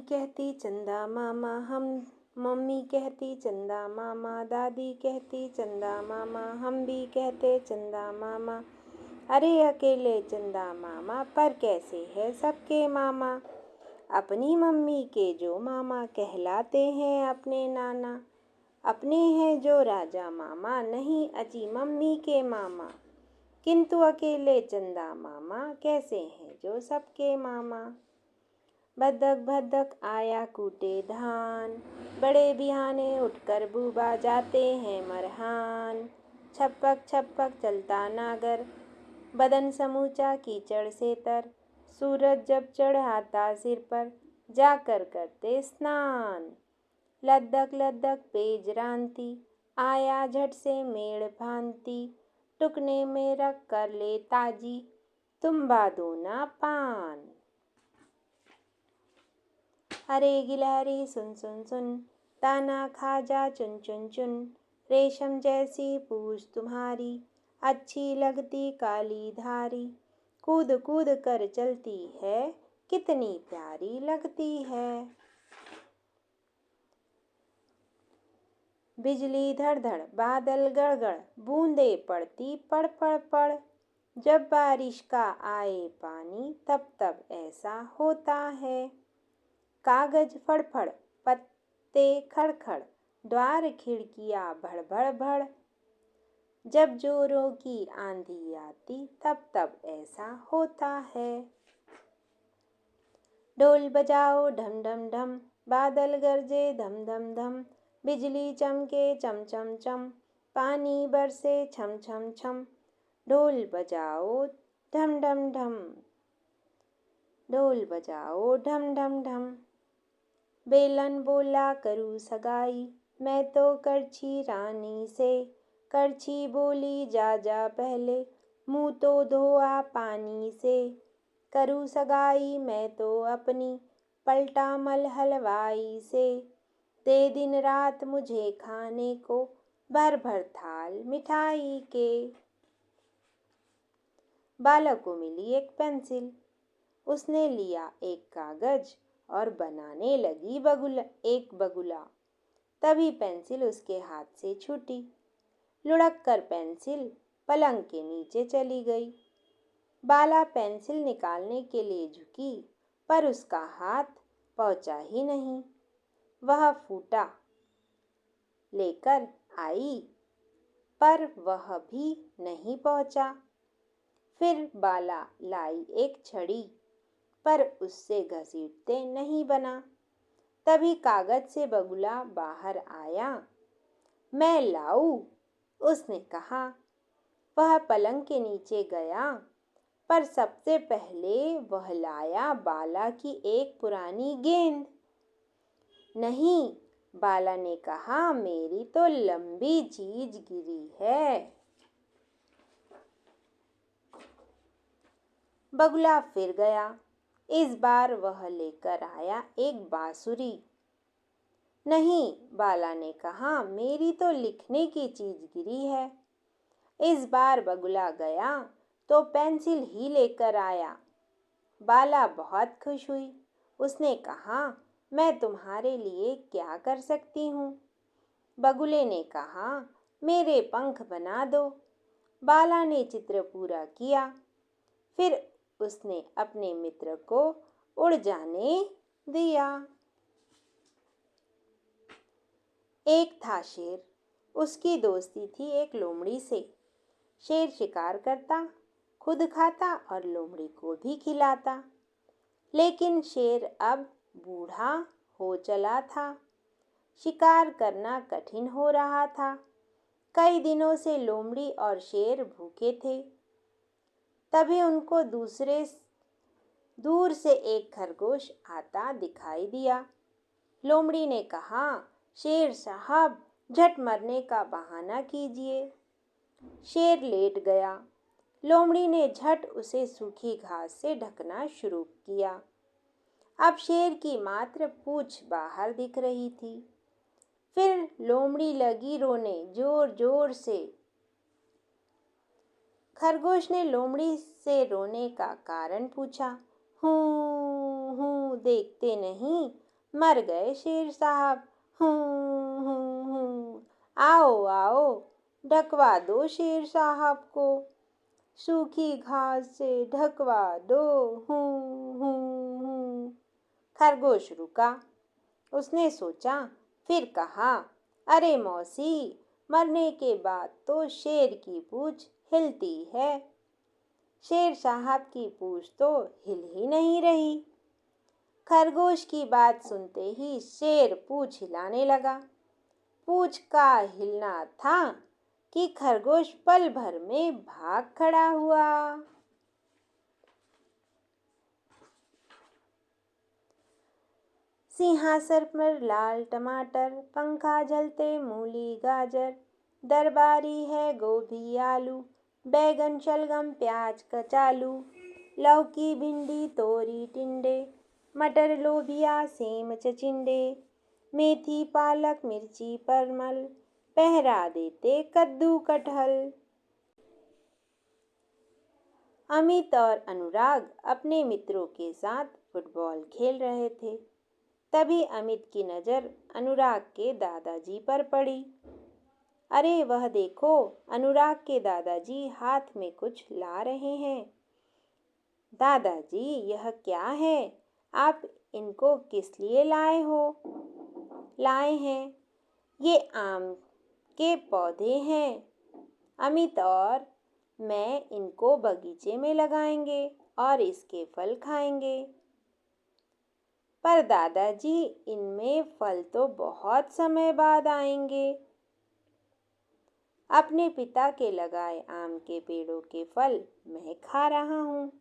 कहती चंदा मामा मम्मी कहती चंदा मामा, दादी कहती चंदा मामा, हम भी कहते चंदा मामा। अरे अकेले चंदा मामा, पर कैसे है सबके मामा। अपनी मम्मी के जो मामा कहलाते हैं अपने नाना, अपने हैं जो राजा मामा, नहीं अजी मम्मी के मामा। किंतु अकेले चंदा मामा कैसे हैं जो सबके मामा। भदक भदक आया कूटे धान, बड़े बिहाने उठकर बूबा जाते हैं मरहान। छपक छपक चलता नागर, बदन समूचा कीचड़ से तर। सूरज जब चढ़ाता सिर पर, जाकर करते स्नान। लद्दक लद्दक पेज रांती, आया झट से मेड़ भांति। टुकने में रख कर ले ताजी, तुम्बा दो ना पान। अरे गिलहरी सुन सुन सुन, दाना खा जा चुन चुन चुन। रेशम जैसी पूंछ तुम्हारी, अच्छी लगती काली धारी। कूद कूद कर चलती है, कितनी प्यारी लगती है। बिजली धड़ धड़ बादल गड़गड़, बूंदे पड़ती पड़ पड़ पड़। जब बारिश का आए पानी, तब तब ऐसा होता है। कागज फड़फड़, पत्ते खड़खड़, द्वार खिड़कियां भड़ भड़ भड़। जब जोरों की आंधी आती, तब तब ऐसा होता है। ढोल बजाओ ढम ढम ढम, बादल गरजे धम धम धम। बिजली चमके चम चम चम, पानी बरसे छम छम छम। ढोल बजाओ ढम ढम ढम, ढोल बजाओ ढम ढम ढम। बेलन बोला करूँ सगाई, मैं तो करछी रानी से। करछी बोली जा जा पहले, मुँह तो धोआ पानी से। करूँ सगाई मैं तो अपनी, पलटा मल हलवाई से। दे दिन रात मुझे खाने को, भर भर थाल मिठाई के। बालक को मिली एक पेंसिल, उसने लिया एक कागज और बनाने लगी एक बगुला। तभी पेंसिल उसके हाथ से छूटी, लुढ़क कर पेंसिल पलंग के नीचे चली गई। बाला पेंसिल निकालने के लिए झुकी, पर उसका हाथ पहुंचा ही नहीं। वह फूटा लेकर आई, पर वह भी नहीं पहुंचा। फिर बाला लाई एक छड़ी, पर उससे घसीटते नहीं बना। तभी कागज से बगुला बाहर आया। मैं लाऊं, उसने कहा। वह पलंग के नीचे गया, पर सबसे पहले वह लाया बाला की एक पुरानी गेंद। नहीं, बाला ने कहा, मेरी तो लंबी चीज गिरी है। बगुला फिर गया। इस बार वह लेकर आया एक बांसुरी। नहीं, बाला ने कहा, मेरी तो लिखने की चीज गिरी है। इस बार बगुला गया तो पेंसिल ही लेकर आया। बाला बहुत खुश हुई। उसने कहा, मैं तुम्हारे लिए क्या कर सकती हूँ। बगुले ने कहा, मेरे पंख बना दो। बाला ने चित्र पूरा किया। फिर उसने अपने मित्र को उड़ जाने दिया। एक था शेर, उसकी दोस्ती थी एक लोमड़ी से। शेर शिकार करता, खुद खाता और लोमड़ी को भी खिलाता। लेकिन शेर अब बूढ़ा हो चला था। शिकार करना कठिन हो रहा था। कई दिनों से लोमड़ी और शेर भूखे थे। तभी उनको दूर से एक खरगोश आता दिखाई दिया। लोमड़ी ने कहा, शेर साहब, झट मरने का बहाना कीजिए। शेर लेट गया। लोमड़ी ने झट उसे सूखी घास से ढकना शुरू किया। अब शेर की मात्र पूंछ बाहर दिख रही थी। फिर लोमड़ी लगी रोने जोर जोर से। खरगोश ने लोमड़ी से रोने का कारण पूछा। हूँ हूँ, देखते नहीं, मर गए शेर साहब। हूँ हूँ हूँ, आओ आओ, ढकवा दो शेर साहब को, सूखी घास से ढकवा दो। हूँ हूँ हूँ। खरगोश रुका। उसने सोचा, फिर कहा, अरे मौसी, मरने के बाद तो शेर की पूंछ हिलती है, शेर साहब की पूंछ तो हिल ही नहीं रही। खरगोश की बात सुनते ही शेर पूंछ हिलाने लगा। पूंछ का हिलना था कि खरगोश पल भर में भाग खड़ा हुआ। सिंहासन पर लाल टमाटर, पंखा झलते मूली गाजर, दरबारी है गोभी आलू, बैगन शलगम प्याज कचालू, लौकी भिंडी तोरी टिंडे, मटर लोबिया सेम चचिंडे, मेथी पालक मिर्ची परमल, पहरा देते कद्दू कटहल। अमित और अनुराग अपने मित्रों के साथ फुटबॉल खेल रहे थे। तभी अमित की नज़र अनुराग के दादाजी पर पड़ी। अरे वह देखो, अनुराग के दादाजी हाथ में कुछ ला रहे हैं। दादाजी, यह क्या है? आप इनको किस लिए लाए हैं? ये आम के पौधे हैं। अमित और मैं इनको बगीचे में लगाएंगे और इसके फल खाएंगे। पर दादाजी, इनमें फल तो बहुत समय बाद आएंगे। अपने पिता के लगाए आम के पेड़ों के फल मैं खा रहा हूँ।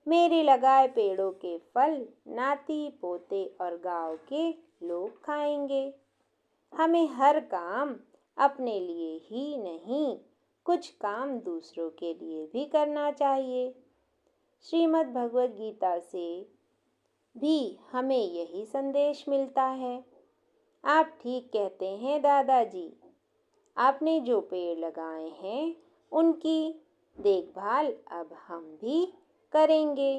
मेरे लगाए पेड़ों के फल नाती पोते और गांव के लोग खाएंगे। हमें हर काम अपने लिए ही नहीं, कुछ काम दूसरों के लिए भी करना चाहिए। श्रीमद् भगवद गीता से भी हमें यही संदेश मिलता है। आप ठीक कहते हैं दादाजी। आपने जो पेड़ लगाए हैं उनकी देखभाल अब हम भी करेंगे।